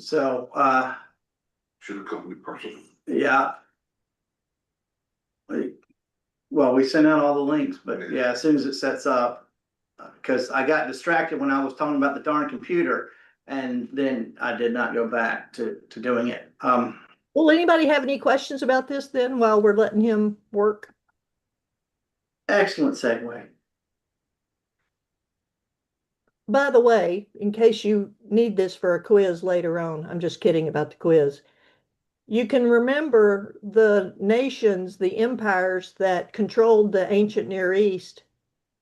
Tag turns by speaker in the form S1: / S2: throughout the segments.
S1: So,
S2: Should have come with partial.
S1: yeah. Well, we sent out all the links, but yeah, as soon as it sets up, because I got distracted when I was talking about the darn computer, and then I did not go back to doing it.
S3: Will anybody have any questions about this then while we're letting him work?
S1: Excellent segue.
S3: By the way, in case you need this for a quiz later on, I'm just kidding about the quiz. You can remember the nations, the empires that controlled the ancient Near East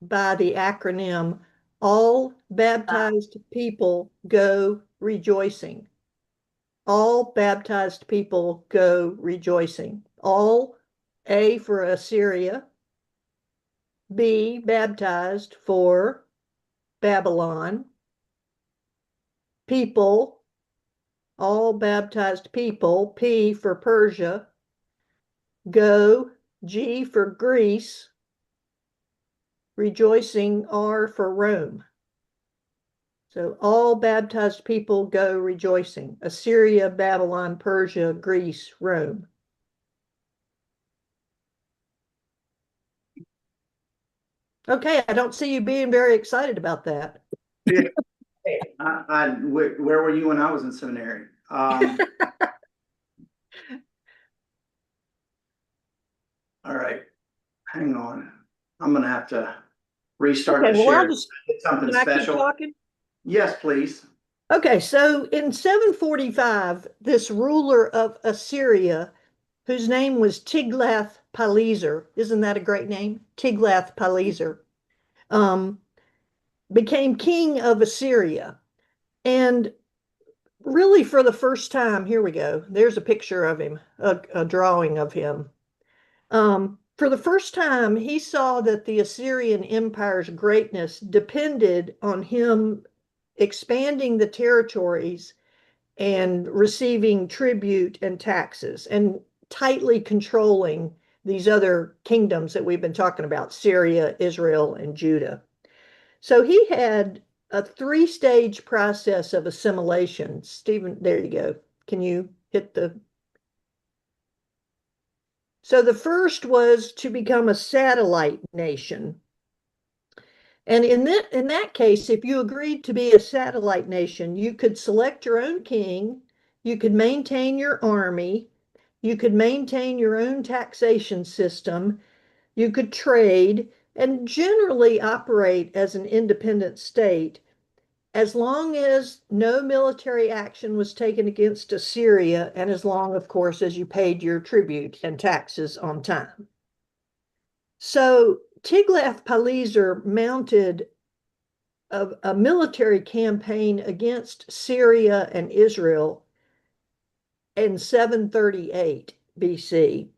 S3: by the acronym All Baptized People Go Rejoicing. All baptized people go rejoicing. All, A for Assyria, B, baptized for Babylon, people, all baptized people, P for Persia, go, G for Greece, rejoicing, R for Rome. So all baptized people go rejoicing. Assyria, Babylon, Persia, Greece, Rome. Okay, I don't see you being very excited about that.
S1: Where were you when I was in seminary? All right, hang on. I'm gonna have to restart the
S3: well,
S1: share. Something
S3: can I keep
S1: special.
S3: talking?
S1: Yes, please.
S3: Okay, so in 745, this ruler of Assyria, whose name was Tiglath-Pileser, isn't that a great name? Tiglath-Pileser, became king of Assyria. And really for the first time, here we go, there's a picture of him, a drawing of him. For the first time, he saw that the Assyrian Empire's greatness depended on him expanding the territories and receiving tribute and taxes and tightly controlling these other kingdoms that we've been talking about, Syria, Israel, and Judah. So he had a three-stage process of assimilation. Stephen, there you go. Can you hit the... So the first was to become a satellite nation. And in that case, if you agreed to be a satellite nation, you could select your own king, you could maintain your army, you could maintain your own taxation system, you could trade, and generally operate as an independent state, as long as no military action was taken against Assyria, and as long, of course, as you paid your tribute and taxes on time. So Tiglath-Pileser mounted a military campaign against Syria and Israel in 738 BC.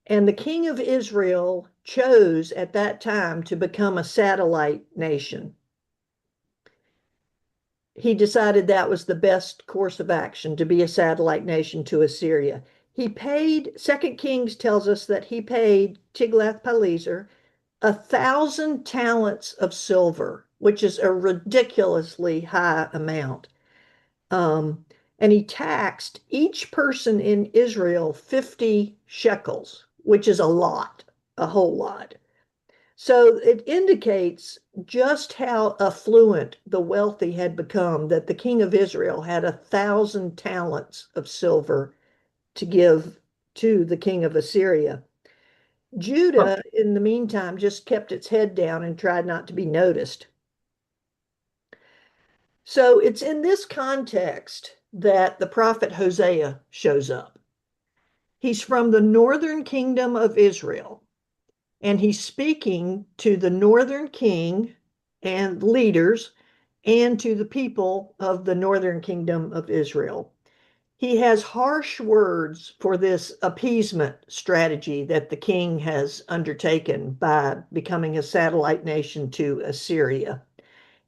S3: And the king of Israel chose at that time to become a satellite nation. He decided that was the best course of action, to be a satellite nation to Assyria. He paid, Second Kings tells us that he paid Tiglath-Pileser 1,000 talents of silver, which is a ridiculously high amount. And he taxed each person in Israel 50 shekels, which is a lot, a whole lot. So it indicates just how affluent the wealthy had become, that the king of Israel had 1,000 talents of silver to give to the king of Assyria. Judah, in the meantime, just kept its head down and tried not to be noticed. So it's in this context that the prophet Hosea shows up. He's from the northern kingdom of Israel, and he's speaking to the northern king and leaders and to the people of the northern kingdom of Israel. He has harsh words for this appeasement strategy that the king has undertaken by becoming a satellite nation to Assyria.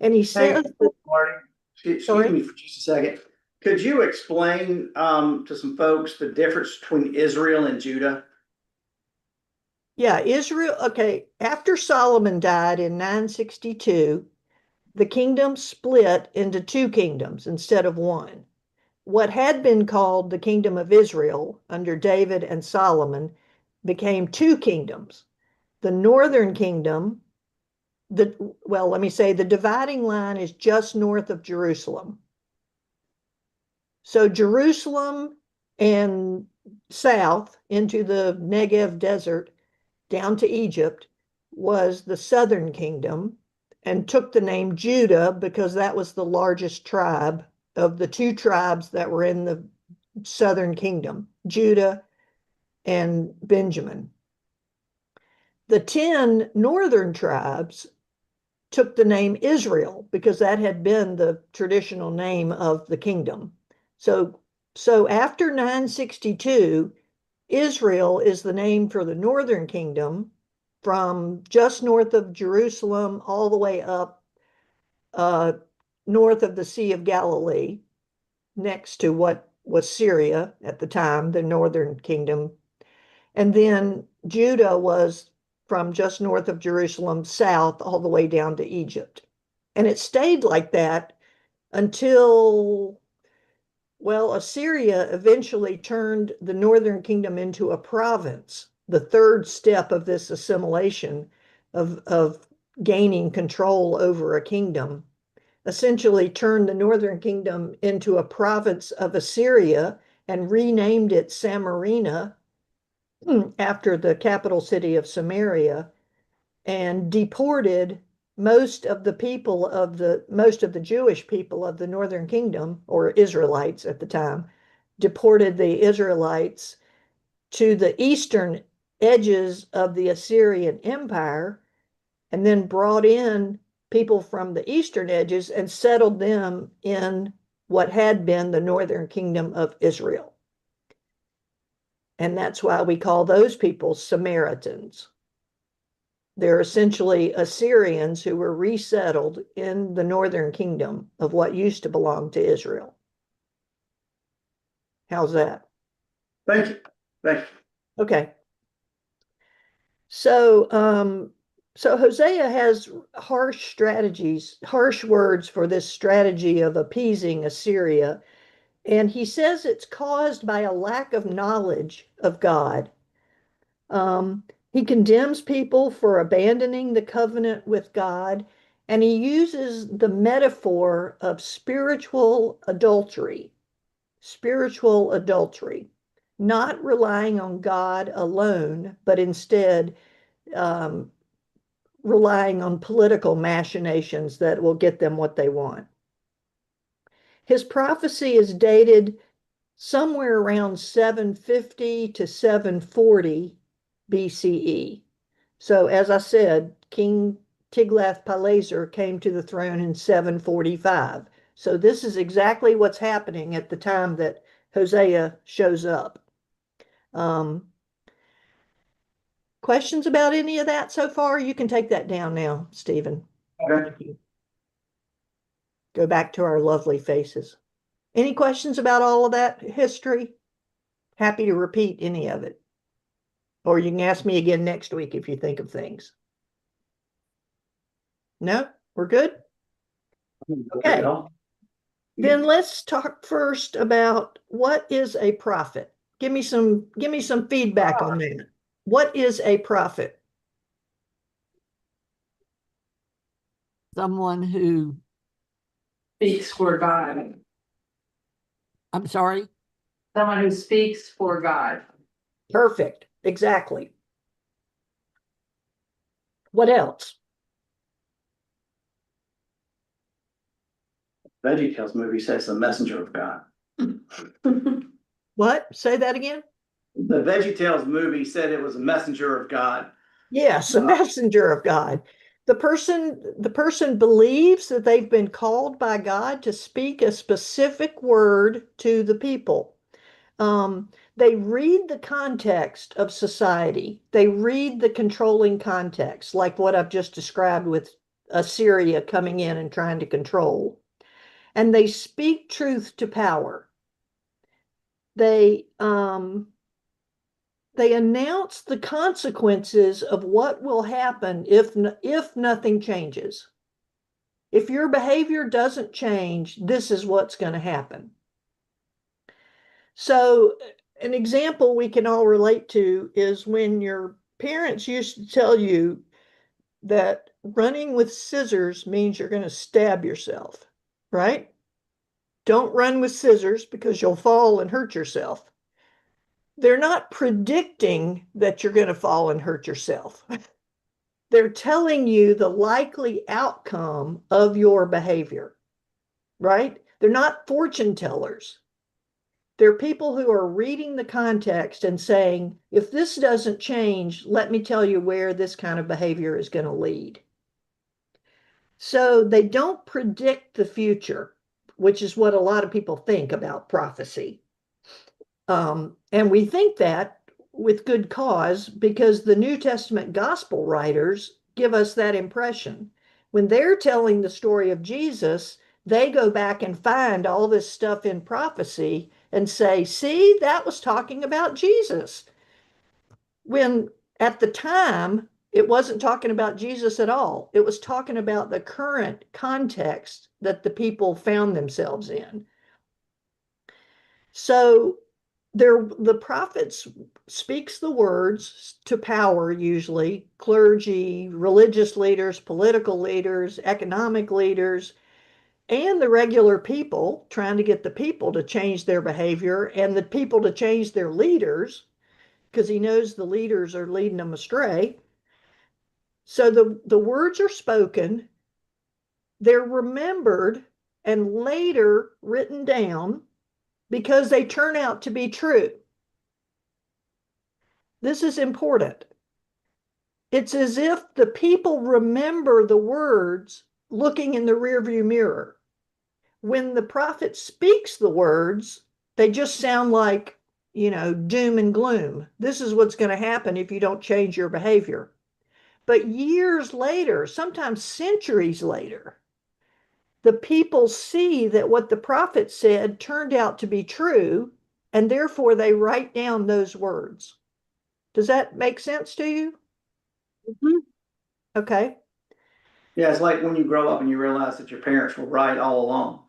S3: And he says,
S1: Marty, excuse me for just a second. Could you explain to some folks the difference between Israel and Judah?
S3: Yeah, Israel, okay, after Solomon died in 962, the kingdom split into two kingdoms instead of one. what had been called the kingdom of Israel under David and Solomon became two kingdoms. The northern kingdom, let me say the dividing line is just north of Jerusalem. So Jerusalem and south into the Negev desert down to Egypt was the southern kingdom and took the name Judah because that was the largest tribe of the two tribes that were in the southern kingdom, Judah and Benjamin. The 10 northern tribes took the name Israel because that had been the traditional name of the kingdom. So after 962, Israel is the name for the northern kingdom from just north of Jerusalem all the way up north of the Sea of Galilee, next to what was Syria at the time, the northern kingdom. And then Judah was from just north of Jerusalem south all the way down to Egypt. And it stayed like that until, Assyria eventually turned the northern kingdom into a province, the third step of this assimilation of gaining control over a kingdom, essentially turned the northern kingdom into a province of Assyria and renamed it Samarina after the capital city of Samaria, and deported most of the Jewish people of the northern kingdom, or Israelites at the time, deported the Israelites to the eastern edges of the Assyrian Empire, and then brought in people from the eastern edges and settled them in what had been the northern kingdom of Israel. And that's why we call those people Samaritans. They're essentially Assyrians who were resettled in the northern kingdom of what used to belong to Israel. How's that?
S1: Thank you. Thank you.
S3: Okay. So Hosea has harsh words for this strategy of appeasing Assyria. And he says it's caused by a lack of knowledge of God. He condemns people for abandoning the covenant with God, and he uses the metaphor of spiritual adultery, not relying on God alone, but instead relying on political machinations that will get them what they want. His prophecy is dated somewhere around 750 to 740 BCE. So as I said, King Tiglath-Pileser came to the throne in 745. So this is exactly what's happening at the time that Hosea shows up. Questions about any of that so far? You can take that down now, Stephen.
S1: Okay.
S3: Thank you. Go back to our lovely faces. Any questions about all of that history? Happy to repeat any of it. Or you can ask me again next week if you think of things. No, we're good? Okay. Then let's talk first about what is a prophet. Give me some feedback on that. What is a prophet?
S4: Someone who,
S5: Speaks for God.
S4: I'm sorry,
S5: Someone who speaks for God.
S3: Perfect. Exactly. What else?
S1: VeggieTales movie says the messenger of God.
S3: What? Say that again?
S1: The VeggieTales movie said it was a messenger of God.
S3: Yes, a messenger of God. The person believes that they've been called by God to speak a specific word to the people. They read the context of society. They read the controlling context, like what I've just described with Assyria coming in and trying to control. And they speak truth to power. They announce the consequences of what will happen if nothing changes. If your behavior doesn't change, this is what's going to happen. So an example we can all relate to is when your parents used to tell you that running with scissors means you're going to stab yourself, right? Don't run with scissors because you'll fall and hurt yourself. They're not predicting that you're going to fall and hurt yourself. They're telling you the likely outcome of your behavior, right? They're not fortune tellers. They're people who are reading the context and saying, if this doesn't change, let me tell you where this kind of behavior is going to lead. So they don't predict the future, which is what a lot of people think about prophecy. And we think that with good cause because the New Testament gospel writers give us that impression. When they're telling the story of Jesus, they go back and find all this stuff in prophecy and say, see, that was talking about Jesus. When at the time, it wasn't talking about Jesus at all. It was talking about the current context that the people found themselves in. So the prophets speaks the words to power, usually clergy, religious leaders, political leaders, economic leaders, and the regular people, trying to get the people to change their behavior and the people to change their leaders, because he knows the leaders are leading them astray. So the words are spoken, they're remembered and later written down because they turn out to be true. This is important. It's as if the people remember the words looking in the rearview mirror. When the prophet speaks the words, they just sound like, doom and gloom. This is what's going to happen if you don't change your behavior. But years later, sometimes centuries later, the people see that what the prophet said turned out to be true, and therefore they write down those words. Does that make sense to you?
S1: Mhm.
S3: Okay.
S1: Yeah, it's like when you grow up and you realize that your parents were right all along.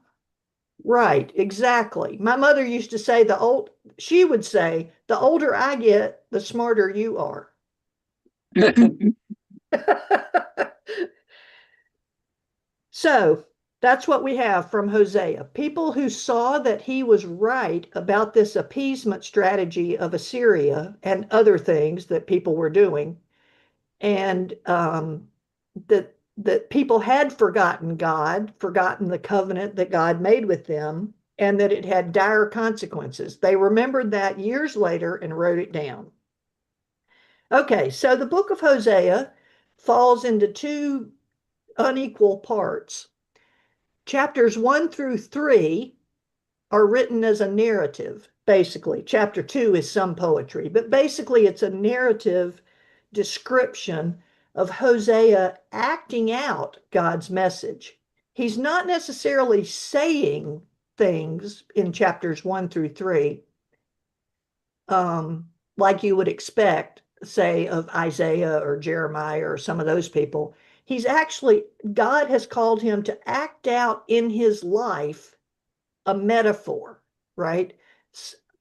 S3: Right, exactly. My mother used to say she would say, the older I get, the smarter you are. So that's what we have from Hosea. People who saw that he was right about this appeasement strategy of Assyria and other things that people were doing, and that people had forgotten God, forgotten the covenant that God made with them, and that it had dire consequences. They remembered that years later and wrote it down. Okay, so the book of Hosea falls into two unequal parts. Chapters 1 through 3 are written as a narrative, basically. Chapter 2 is some poetry, but basically it's a narrative description of Hosea acting out God's message. He's not necessarily saying things in chapters 1 through 3 like you would expect, say, of Isaiah or Jeremiah or some of those people. God has called him to act out in his life a metaphor, right?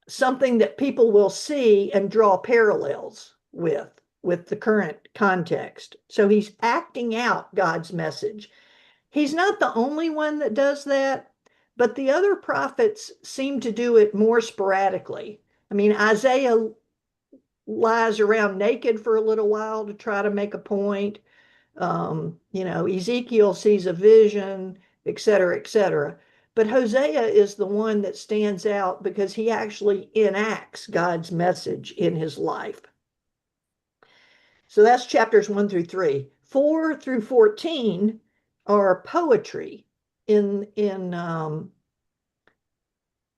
S3: Something that people will see and draw parallels with the current context. So he's acting out God's message. He's not the only one that does that, but the other prophets seem to do it more sporadically. I mean, Isaiah lies around naked for a little while to try to make a point. Ezekiel sees a vision, et cetera, et cetera. But Hosea is the one that stands out because he actually enacts God's message in his life. So that's chapters 1 through 3. 4 through 14 are poetry in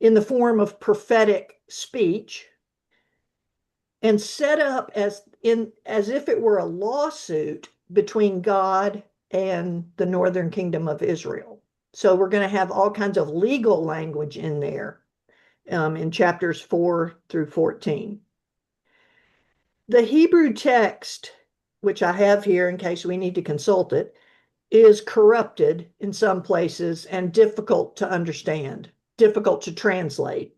S3: the form of prophetic speech and set up as if it were a lawsuit between God and the northern kingdom of Israel. So we're going to have all kinds of legal language in there in chapters 4 through 14. The Hebrew text, which I have here in case we need to consult it, is corrupted in some places and difficult to understand, difficult to translate.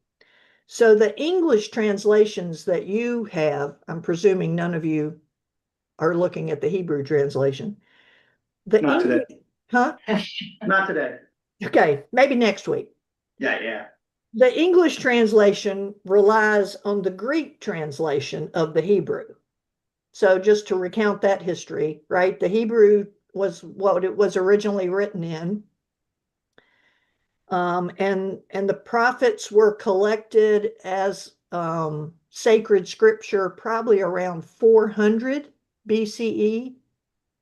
S3: So the English translations that you have, I'm presuming none of you are looking at the Hebrew translation.
S1: Not today.
S3: Huh?
S1: Not today.
S3: Okay, maybe next week.
S1: Yeah.
S3: The English translation relies on the Greek translation of the Hebrew. So just to recount that history, right? The Hebrew was what it was originally written in. And the prophets were collected as sacred scripture probably around 400 BCE.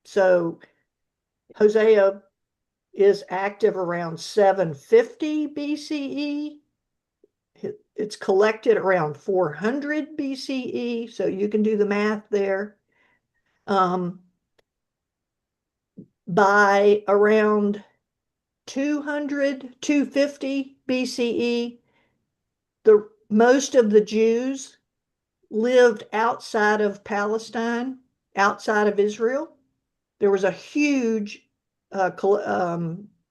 S3: So Hosea is active around 750 BCE. It's collected around 400 BCE, so you can do the math there. By around 200, 250 BCE, most of the Jews lived outside of Palestine, outside of Israel. There was a huge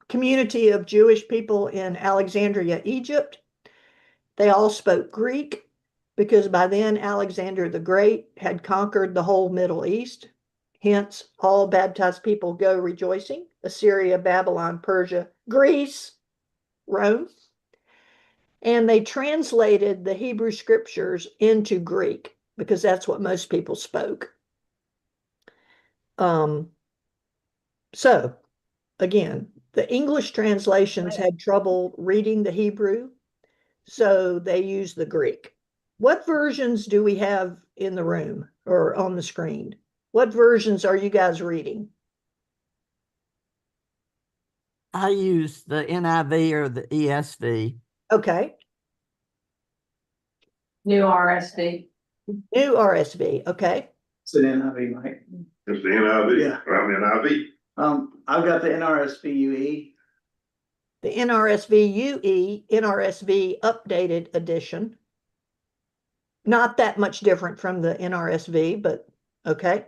S3: community of Jewish people in Alexandria, Egypt. They all spoke Greek because by then Alexander the Great had conquered the whole Middle East. Hence, all baptized people go rejoicing. Assyria, Babylon, Persia, Greece, Rome. And they translated the Hebrew scriptures into Greek because that's what most people spoke. So, again, the English translations had trouble reading the Hebrew, so they used the Greek. What versions do we have in the room or on the screen? What versions are you guys reading?
S4: I use the NIV or the ESV.
S3: Okay.
S5: New RSV.
S3: New RSV. Okay.
S1: It's an NIV, Mike.
S2: It's the NIV.
S1: Yeah.
S2: I'm NIV.
S1: I've got the NRSV UE.
S3: The NRSV UE, NRSV updated edition. Not that much different from the NRSV, but okay.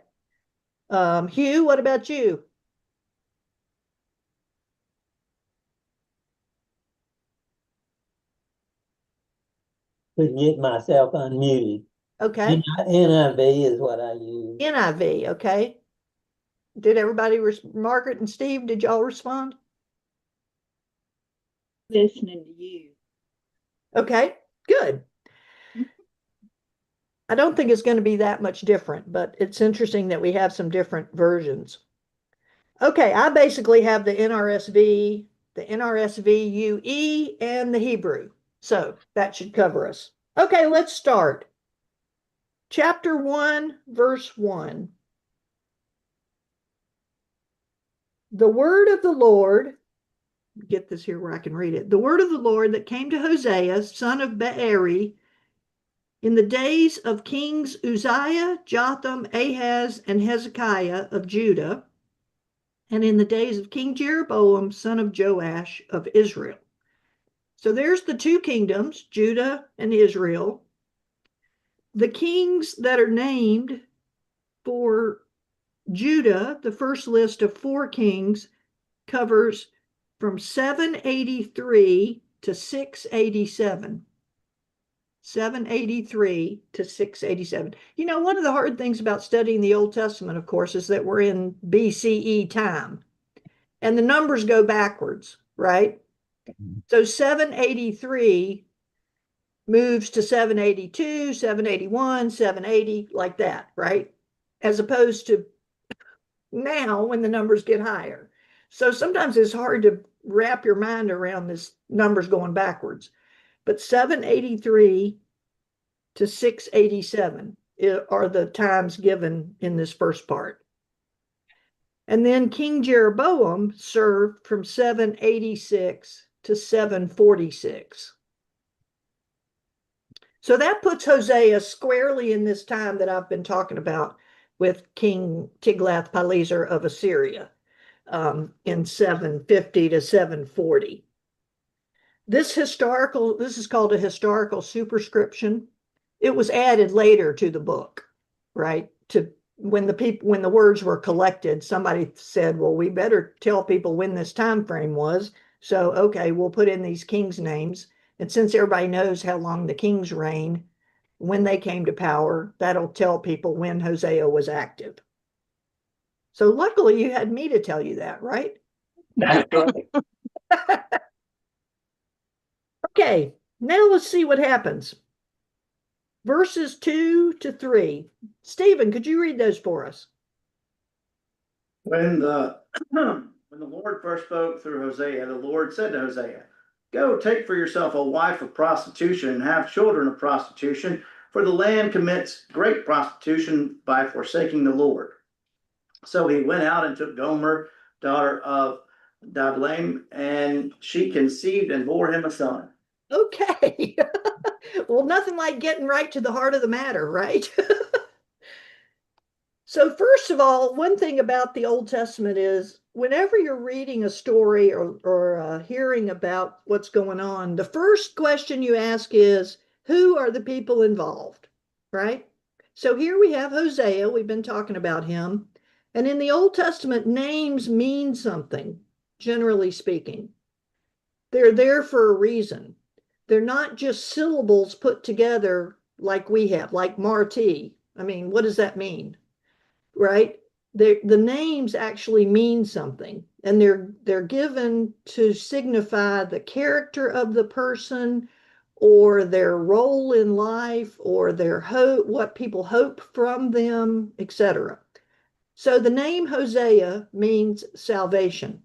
S3: Hugh, what about you?
S6: To get myself unmuted.
S3: Okay.
S6: NIV is what I use.
S3: NIV, okay. Did everybody, Margaret and Steve, did y'all respond?
S7: Listening to you.
S3: Okay, good. I don't think it's going to be that much different, but it's interesting that we have some different versions. Okay, I basically have the NRSV, the NRSV UE, and the Hebrew. So that should cover us. Okay, let's start. Chapter 1, verse 1. The word of the Lord, get this here where I can read it. The word of the Lord that came to Hosea, son of Beeri, in the days of kings Uzziah, Jotham, Ahaz, and Hezekiah of Judah, and in the days of King Jeroboam, son of Joash of Israel. So there's the two kingdoms, Judah and Israel. The kings that are named for Judah, the first list of 4 kings, covers from 783 to 687. 783 to 687. You know, one of the hard things about studying the Old Testament, of course, is that we're in BCE time and the numbers go backwards, right? So 783 moves to 782, 781, 780, like that, right? As opposed to now when the numbers get higher. So sometimes it's hard to wrap your mind around this numbers going backwards. But 783 to 687 are the times given in this first part. And then King Jeroboam served from 786 to 746. So that puts Hosea squarely in this time that I've been talking about with King Tiglath-Pileser of Assyria in 750 to 740. This is called a historical superscription. It was added later to the book, right? To when the words were collected, somebody said, well, we better tell people when this time frame was. So, okay, we'll put in these kings' names And since everybody knows how long the kings reign, when they came to power, that'll tell people when Hosea was active. So luckily you had me to tell you that, right?
S6: That's right.
S3: Okay, now let's see what happens. Verses 2 to 3. Stephen, could you read those for us?
S1: When the when the Lord first spoke through Hosea, the Lord said to Hosea, "Go take for yourself a wife of prostitution and have children of prostitution, for the land commits great prostitution by forsaking the Lord." So he went out and took Gomer, daughter of Diblaim, and she conceived and bore him a son.
S3: Okay. Well, nothing like getting right to the heart of the matter, right? So first of all, one thing about the Old Testament is whenever you're reading a story or hearing about what's going on, the first question you ask is, who are the people involved, right? So here we have Hosea. We've been talking about him. And in the Old Testament, names mean something, generally speaking. They're there for a reason. They're not just syllables put together like we have, like Marty. I mean, what does that mean? Right? The names actually mean something, and they're given to signify the character of the person or their role in life or their hope, what people hope from them, etc. So the name Hosea means salvation.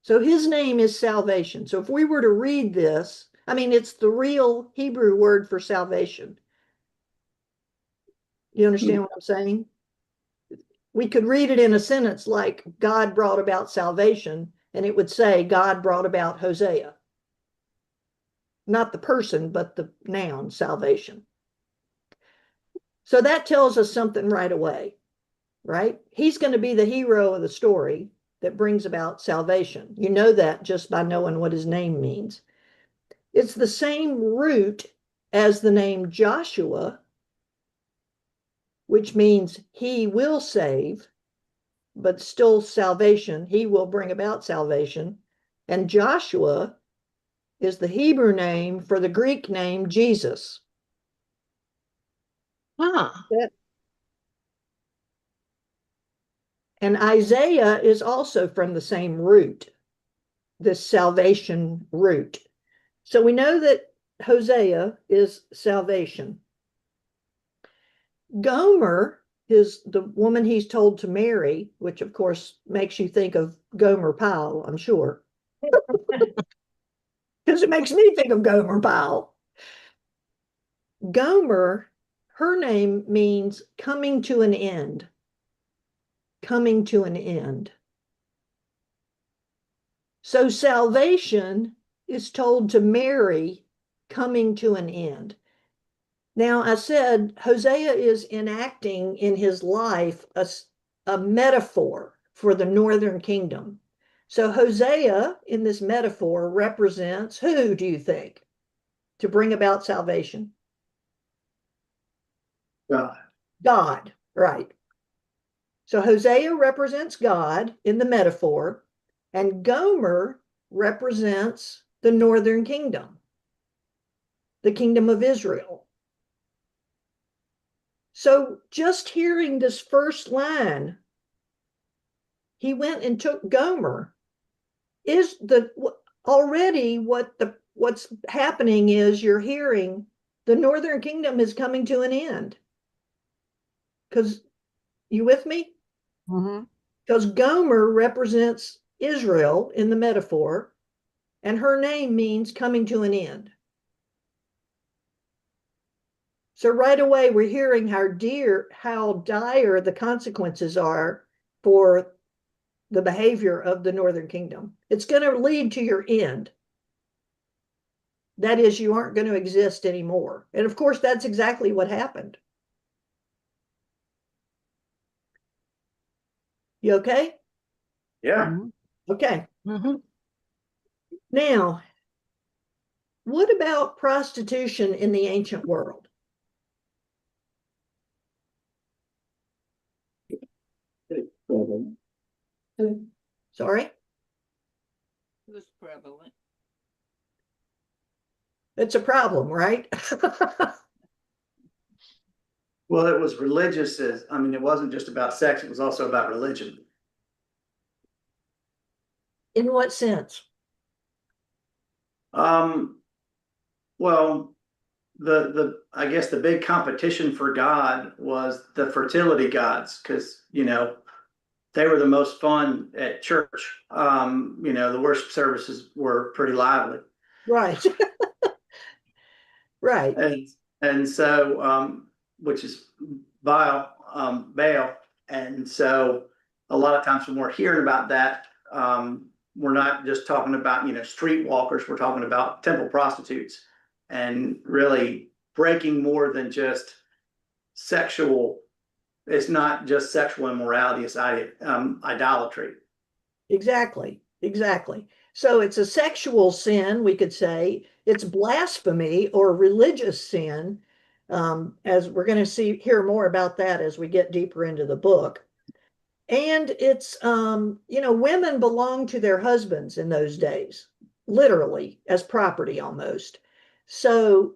S3: So his name is salvation. So if we were to read this, I mean, it's the real Hebrew word for salvation. You understand what I'm saying? We could read it in a sentence like God brought about salvation, and it would say God brought about Hosea. Not the person, but the noun, salvation. So that tells us something right away, right? He's going to be the hero of the story that brings about salvation. You know that just by knowing what his name means. It's the same root as the name Joshua, which means he will save, but still salvation. He will bring about salvation. And Joshua is the Hebrew name for the Greek name Jesus.
S4: Huh.
S3: And Isaiah is also from the same root, this salvation root. So we know that Hosea is salvation. Gomer is the woman he's told to marry, which of course makes you think of Gomer Pyle, I'm sure. Because it makes me think of Gomer Pyle. Gomer, her name means coming to an end. Coming to an end. So salvation is told to Mary coming to an end. Now, I said Hosea is enacting in his life a metaphor for the northern kingdom. So Hosea in this metaphor represents who, do you think, to bring about salvation?
S1: God.
S3: God, right. So Hosea represents God in the metaphor, and Gomer represents the northern kingdom, the kingdom of Israel. So just hearing this first line, he went and took Gomer, is the already what's happening is you're hearing the northern kingdom is coming to an end. Because you with me?
S4: Mm-hmm.
S3: Because Gomer represents Israel in the metaphor, and her name means coming to an end. So right away, we're hearing how dire the consequences are for the behavior of the northern kingdom. It's going to lead to your end. That is, you aren't going to exist anymore. And of course, that's exactly what happened. You okay?
S1: Yeah.
S3: Okay.
S4: Mm-hmm.
S3: Now, what about prostitution in the ancient world? Sorry?
S4: It was prevalent.
S3: It's a problem, right?
S1: Well, it was religious I mean, it wasn't just about sex, it was also about religion.
S3: In what sense?
S1: Well, I guess the big competition for God was the fertility gods, because, they were the most fun at church. The worship services were pretty lively.
S3: Right. Right.
S1: And so, which is Baal. And so a lot of times when we're hearing about that, we're not just talking about, streetwalkers, we're talking about temple prostitutes, and really breaking more than just sexual. It's not just sexual immorality, it's idolatry.
S3: Exactly. Exactly. So it's a sexual sin, we could say. It's blasphemy or religious sin, as we're going to hear more about that as we get deeper into the book. And it's, women belonged to their husbands in those days, literally as property almost. So,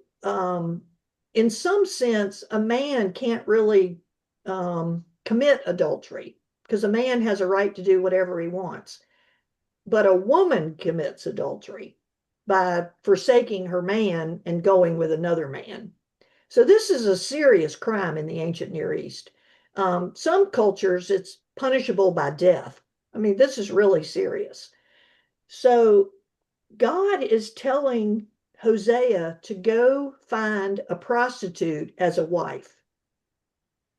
S3: in some sense, a man can't really commit adultery because a man has a right to do whatever he wants. But a woman commits adultery by forsaking her man and going with another man. So this is a serious crime in the ancient Near East. Some cultures, it's punishable by death. I mean, this is really serious. So God is telling Hosea to go find a prostitute as a wife.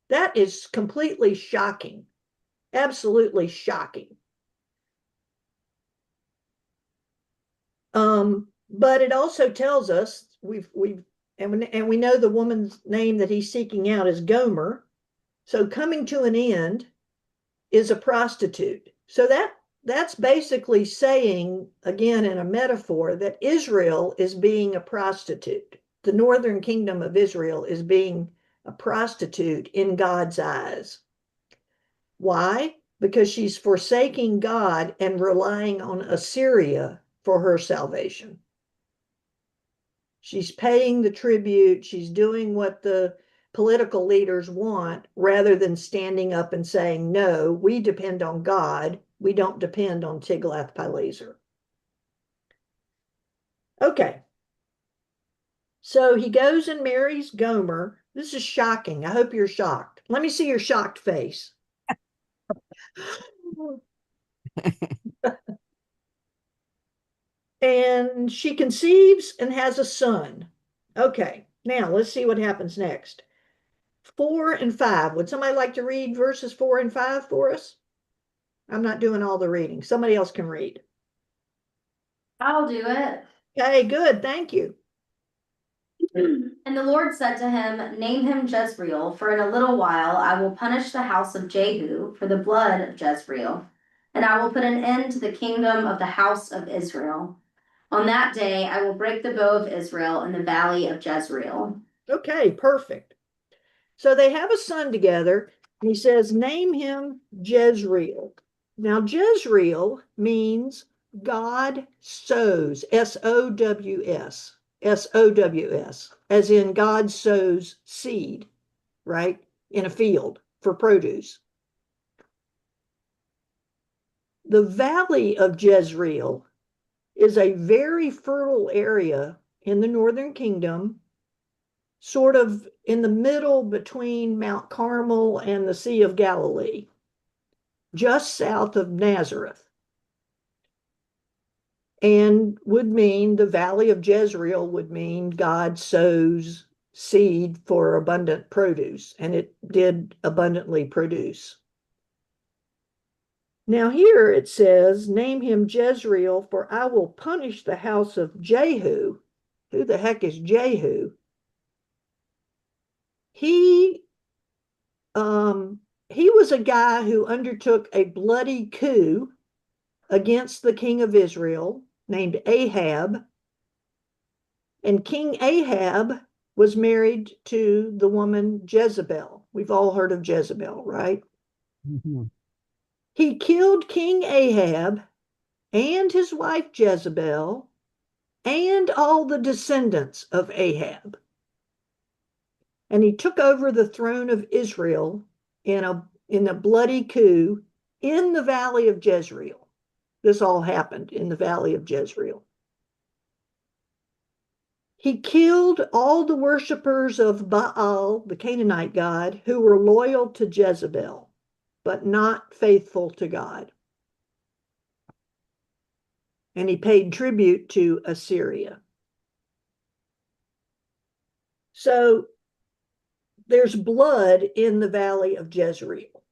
S3: That is completely shocking, absolutely shocking. But it also tells us and we know the woman's name that he's seeking out is Gomer. So coming to an end is a prostitute. So that's basically saying, again, in a metaphor, that Israel is being a prostitute. The northern kingdom of Israel is being a prostitute in God's eyes. Why? Because she's forsaking God and relying on Assyria for her salvation. She's paying the tribute. She's doing what the political leaders want rather than standing up and saying, no, we depend on God. We don't depend on Tiglath-Pileser. Okay. So he goes and marries Gomer. This is shocking. I hope you're shocked. Let me see your shocked face. And she conceives and has a son. Okay, now let's see what happens next. 4 and 5. Would somebody like to read verses 4 and 5 for us? I'm not doing all the reading. Somebody else can read.
S7: I'll do it.
S3: Okay, good. Thank you.
S7: And the Lord said to him, name him Jezreel, for in a little while I will punish the house of Jehu for the blood of Jezreel, and I will put an end to the kingdom of the house of Israel. On that day I will break the bow of Israel in the valley of Jezreel.
S3: Okay, perfect. So they have a son together. And he says, name him Jezreel. Now, Jezreel means God sows, S-O-W-S, S-O-W-S, as in God sows seed, right, in a field for produce. The valley of Jezreel is a very fertile area in the northern kingdom, sort of in the middle between Mount Carmel and the Sea of Galilee, just south of Nazareth. And would mean the valley of Jezreel would mean God sows seed for abundant produce, and it did abundantly produce. Now here it says, name him Jezreel, for I will punish the house of Jehu. Who the heck is Jehu? He was a guy who undertook a bloody coup against the king of Israel named Ahab. And King Ahab was married to the woman Jezebel. We've all heard of Jezebel, right?
S4: Mm-hmm.
S3: He killed King Ahab and his wife Jezebel and all the descendants of Ahab. And he took over the throne of Israel in a bloody coup in the valley of Jezreel. This all happened in the valley of Jezreel. He killed all the worshippers of Baal, the Canaanite god, who were loyal to Jezebel, but not faithful to God. And he paid tribute to Assyria. So there's blood in the valley of Jezreel,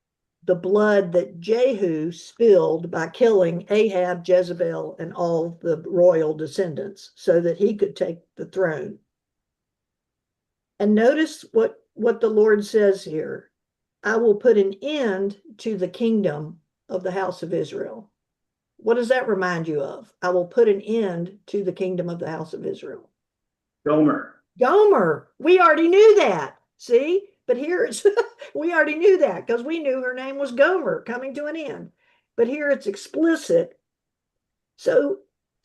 S3: the blood that Jehu spilled by killing Ahab, Jezebel, and all the royal descendants so that he could take the throne. And notice what the Lord says here. I will put an end to the kingdom of the house of Israel. What does that remind you of? I will put an end to the kingdom of the house of Israel.
S1: Gomer.
S3: Gomer. We already knew that. See? But here it's, we already knew that because we knew her name was Gomer, coming to an end. But here it's explicit. So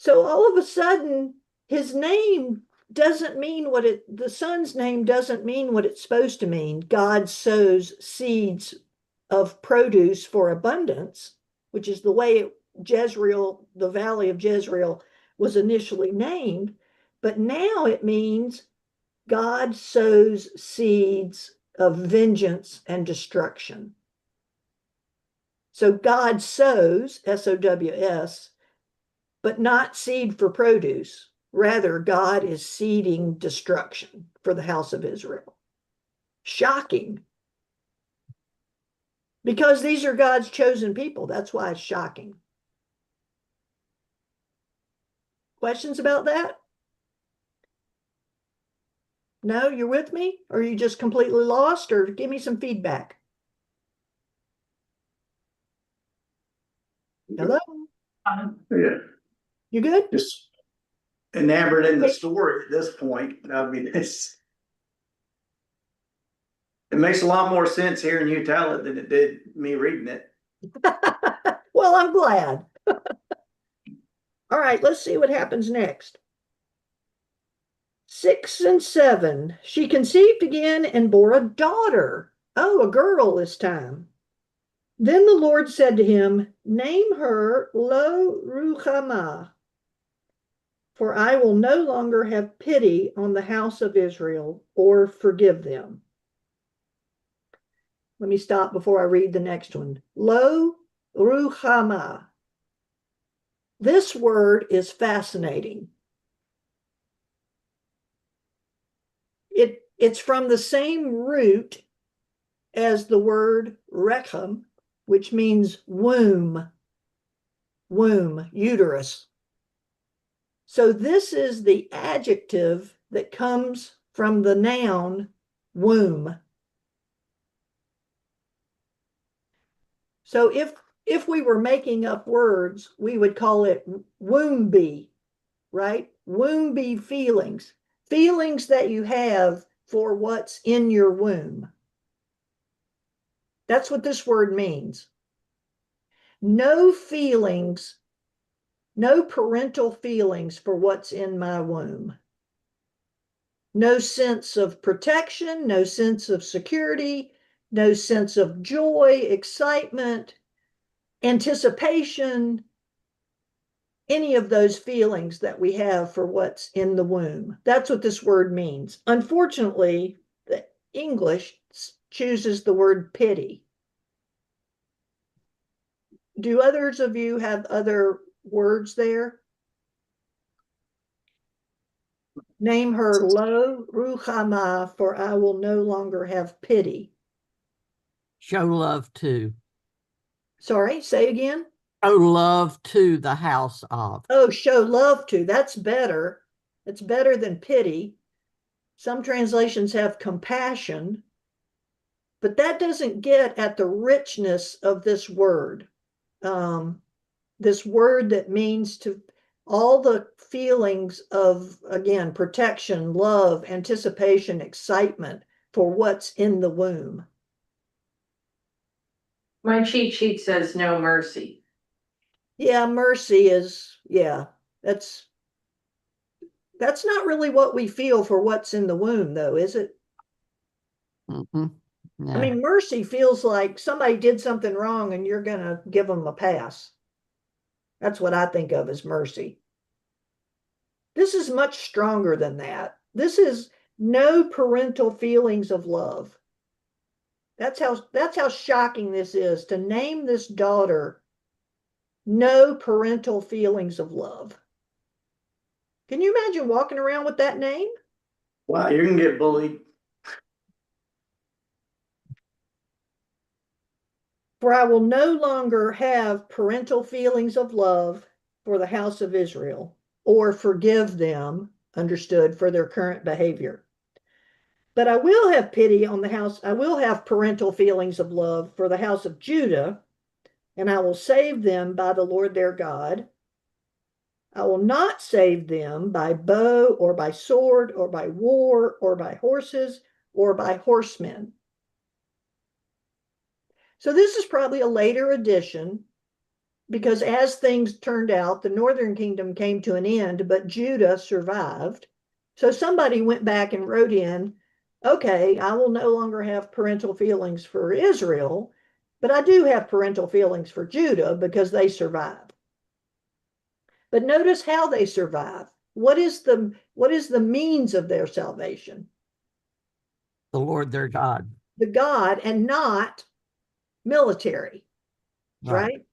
S3: all of a sudden, his name doesn't mean the son's name doesn't mean what it's supposed to mean. God sows seeds of produce for abundance, which is the way Jezreel, the valley of Jezreel, was initially named. But now it means God sows seeds of vengeance and destruction. So God sows, S-O-W-S, but not seed for produce. Rather, God is seeding destruction for the house of Israel. Shocking. Because these are God's chosen people. That's why it's shocking. Questions about that? No, you're with me? Or are you just completely lost? Or give me some feedback. Hello?
S1: Yeah,
S3: You good?
S1: just enamored in the story at this point. I mean, it makes a lot more sense hearing you tell it than it did me reading it.
S3: Well, I'm glad. All right, let's see what happens next. 6 and 7. She conceived again and bore a daughter. Oh, a girl this time. Then the Lord said to him, name her Lo Ruhamah, for I will no longer have pity on the house of Israel or forgive them. Let me stop before I read the next one. Lo Ruhamah. This word is fascinating. It's from the same root as the word rechem, which means womb, uterus. So this is the adjective that comes from the noun womb. So if we were making up words, we would call it wombie, right? Wombie feelings, feelings that you have for what's in your womb. That's what this word means. No feelings, no parental feelings for what's in my womb. No sense of protection, no sense of security, no sense of joy, excitement, anticipation, any of those feelings that we have for what's in the womb. That's what this word means. Unfortunately, the English chooses the word pity. Do others of you have other words there? Name her Lo Ruhamah, for I will no longer have pity.
S4: Show love to.
S3: Sorry, say again.
S4: Show love to the house of.
S3: Oh, show love to. That's better. It's better than pity. Some translations have compassion, but that doesn't get at the richness of this word. This word that means to all the feelings of, again, protection, love, anticipation, excitement for what's in the womb.
S5: My cheat sheet says no mercy.
S3: Yeah, mercy is, yeah, that's That's not really what we feel for what's in the womb, though, is it?
S4: Mhm.
S3: I
S4: Yeah.
S3: mean, mercy feels like somebody did something wrong and you're going to give them a pass. That's what I think of as mercy. This is much stronger than that. This is no parental feelings of love. That's how shocking this is, to name this daughter no parental feelings of love. Can you imagine walking around with that name?
S1: Wow, you're gonna get bullied.
S3: For I will no longer have parental feelings of love for the house of Israel, or forgive them, understood, for their current behavior. But I will have pity on the house. I will have parental feelings of love for the house of Judah, and I will save them by the Lord their God. I will not save them by bow or by sword or by war or by horses or by horsemen. So this is probably a later addition, because as things turned out, the northern kingdom came to an end, but Judah survived. So somebody went back and wrote in, okay, I will no longer have parental feelings for Israel, but I do have parental feelings for Judah because they survived. But notice how they survive. What is the means of their salvation?
S4: The Lord their God.
S3: The God, and not military, right?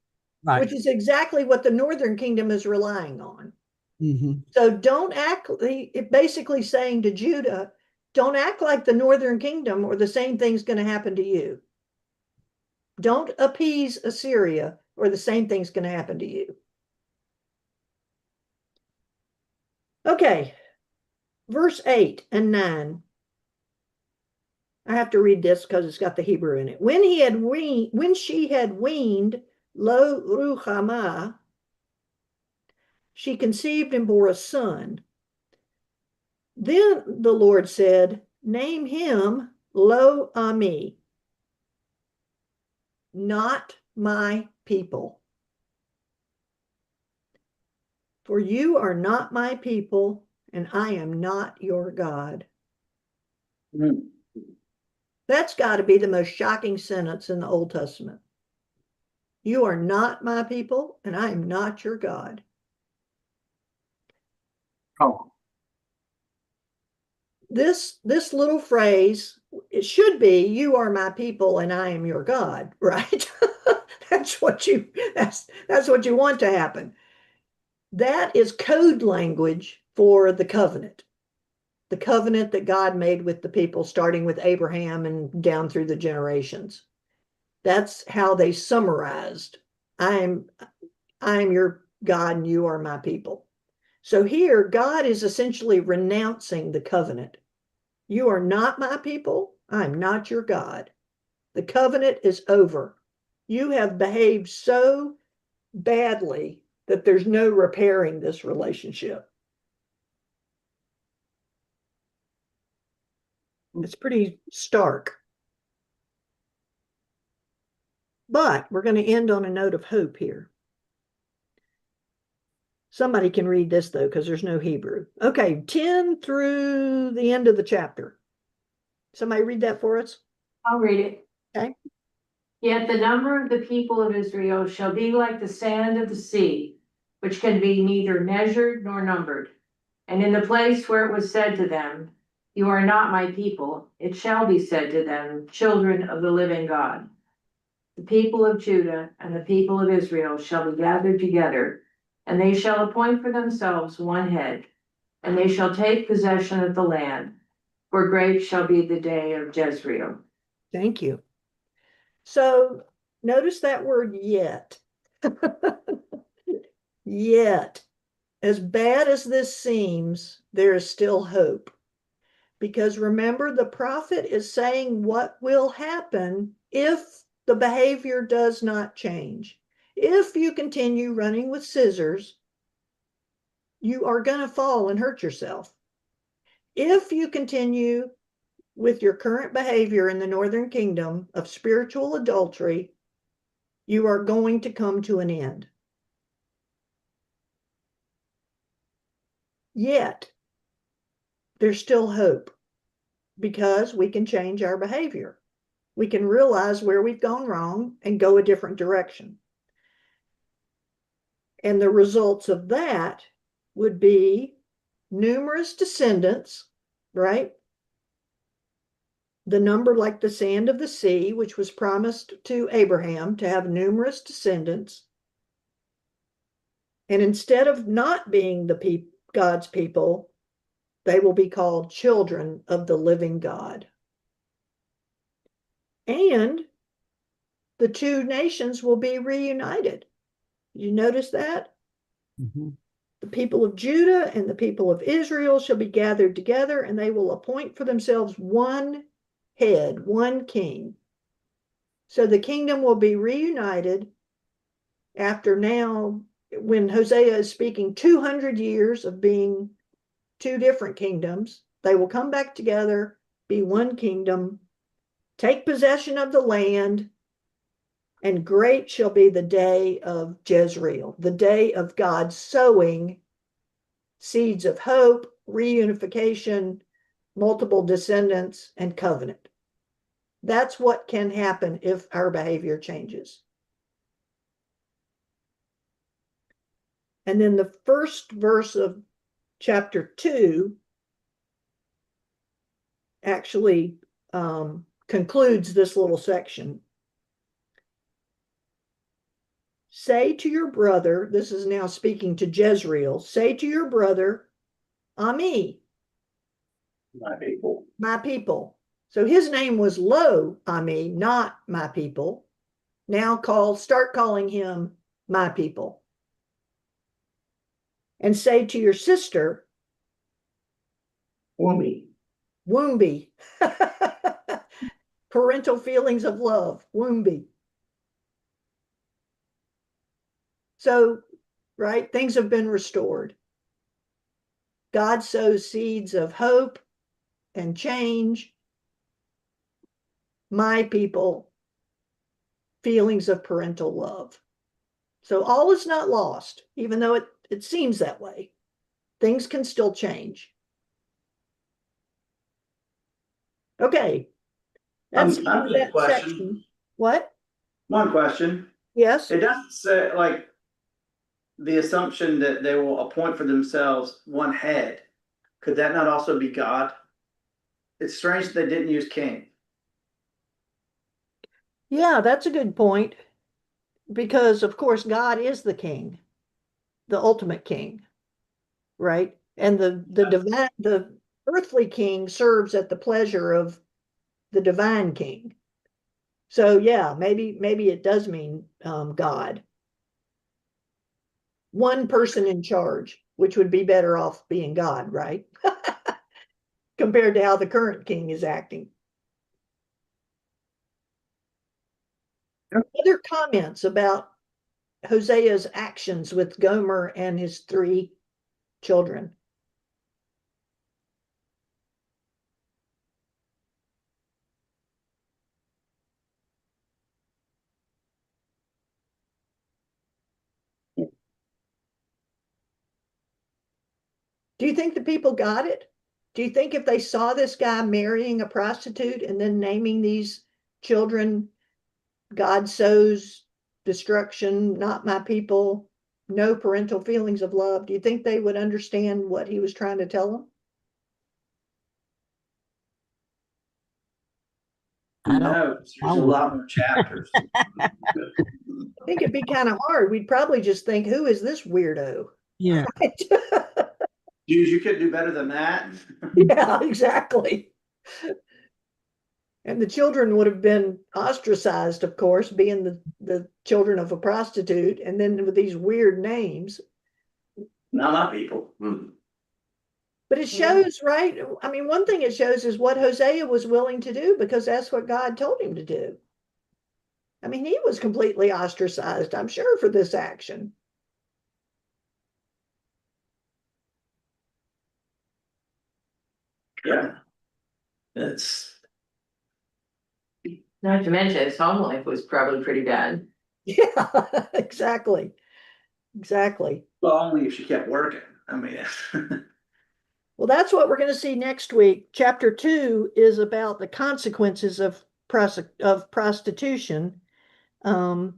S4: Right.
S3: Which is exactly what the northern kingdom is relying on.
S4: Mhm.
S3: So don't act, it basically saying to Judah, don't act like the northern kingdom or the same thing's going to happen to you. Don't appease Assyria or the same thing's going to happen to you. Okay, verse 8 and 9. I have to read this because it's got the Hebrew in it. When she had weaned Lo Ruhamah, she conceived and bore a son. Then the Lord said, name him Lo Ami, not my people. For you are not my people, and I am not your God.
S1: Mm.
S3: That's got to be the most shocking sentence in the Old Testament. You are not my people, and I am not your God.
S1: Oh,
S3: This little phrase, it should be, you are my people and I am your God, right? that's what you want to happen. That is code language for the covenant that God made with the people, starting with Abraham and down through the generations. That's how they summarized, I am your God and you are my people. So here, God is essentially renouncing the covenant. You are not my people. I'm not your God. The covenant is over. You have behaved so badly that there's no repairing this relationship. It's pretty stark. But we're going to end on a note of hope here. Somebody can read this, though, because there's no Hebrew. Okay, 10 through the end of the chapter. Somebody read that for us?
S5: I'll read it.
S3: Okay.
S5: Yet the number of the people of Israel shall be like the sand of the sea, which can be neither measured nor numbered. And in the place where it was said to them, you are not my people, it shall be said to them, children of the living God. The people of Judah and the people of Israel shall be gathered together, and they shall appoint for themselves one head, and they shall take possession of the land, for great shall be the day of Jezreel.
S3: Thank you. So notice that word yet. Yet, as bad as this seems, there is still hope. Because remember, the prophet is saying what will happen if the behavior does not change. If you continue running with scissors, you are going to fall and hurt yourself. If you continue with your current behavior in the northern kingdom of spiritual adultery, you are going to come to an end. Yet, there's still hope because we can change our behavior. We can realize where we've gone wrong and go a different direction. And the results of that would be numerous descendants, right? The number like the sand of the sea, which was promised to Abraham to have numerous descendants. And instead of not being God's people, they will be called children of the living God. And the two nations will be reunited. You notice that?
S4: Mhm.
S3: The people of Judah and the people of Israel shall be gathered together, and they will appoint for themselves one head, one king. So the kingdom will be reunited after now, when Hosea is speaking 200 years of being two different kingdoms, they will come back together, be one kingdom, take possession of the land, and great shall be the day of Jezreel, the day of God sowing seeds of hope, reunification, multiple descendants, and covenant. That's what can happen if our behavior changes. And then the first verse of chapter 2 actually concludes this little section. Say to your brother, this is now speaking to Jezreel, say to your brother, Ami,
S1: My people.
S3: my people. So his name was Lo Ami, not my people. Now start calling him my people. And say to your sister,
S1: Wumi.
S3: Woombi. Parental feelings of love, Woombi. So, right, things have been restored. God sows seeds of hope and change. My people, feelings of parental love. So all is not lost, even though it seems that way. Things can still change. Okay. That's that section. What?
S1: One question.
S3: Yes.
S1: It doesn't say, like, the assumption that they will appoint for themselves one head. Could that not also be God? It's strange they didn't use king.
S3: Yeah, that's a good point. Because of course God is the king, the ultimate king, right? And the earthly king serves at the pleasure of the divine king. So yeah, maybe it does mean God. One person in charge, which would be better off being God, right? Compared to how the current king is acting. Other comments about Hosea's actions with Gomer and his 3 children? Do you think the people got it? Do you think if they saw this guy marrying a prostitute and then naming these children, God sows destruction, not my people, no parental feelings of love, do you think they would understand what he was trying to tell them?
S4: I don't,
S1: No, there's a lot more chapters.
S3: I think it'd be kind of hard. We'd probably just think, who is this weirdo?
S4: yeah.
S1: Jews, you could do better than that.
S3: Yeah, exactly. And the children would have been ostracized, of course, being the children of a prostitute, and then with these weird names.
S1: Not my people.
S3: But it shows, right? I mean, one thing it shows is what Hosea was willing to do because that's what God told him to do. I mean, he was completely ostracized, I'm sure, for this action.
S1: Yeah. It's
S5: Not to mention his home life was probably pretty bad.
S3: Yeah, exactly. Exactly.
S1: well, only if she kept working. I mean,
S3: Well, that's what we're going to see next week. Chapter 2 is about the consequences of prostitution. But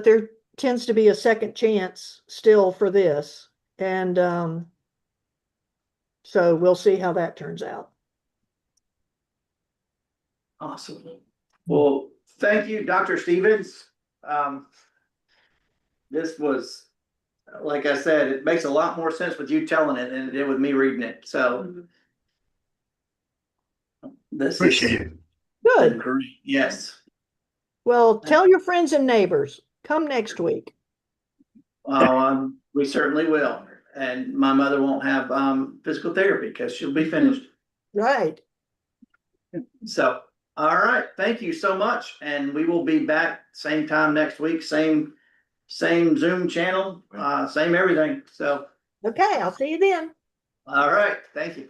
S3: there tends to be a second chance still for this. And so we'll see how that turns out.
S1: Awesome. Well, thank you, Dr. Stevens. This was, like I said, it makes a lot more sense with you telling it than it did with me reading it. So this
S8: Appreciate it.
S3: Good.
S1: great. Yes.
S3: Well, tell your friends and neighbors. Come next week.
S1: We certainly will. And my mother won't have physical therapy because she'll be finished.
S3: Right.
S1: So, all right. Thank you so much. And we will be back same time next week, same Zoom channel, same everything. So,
S3: Okay, I'll see you then.
S1: all right. Thank you.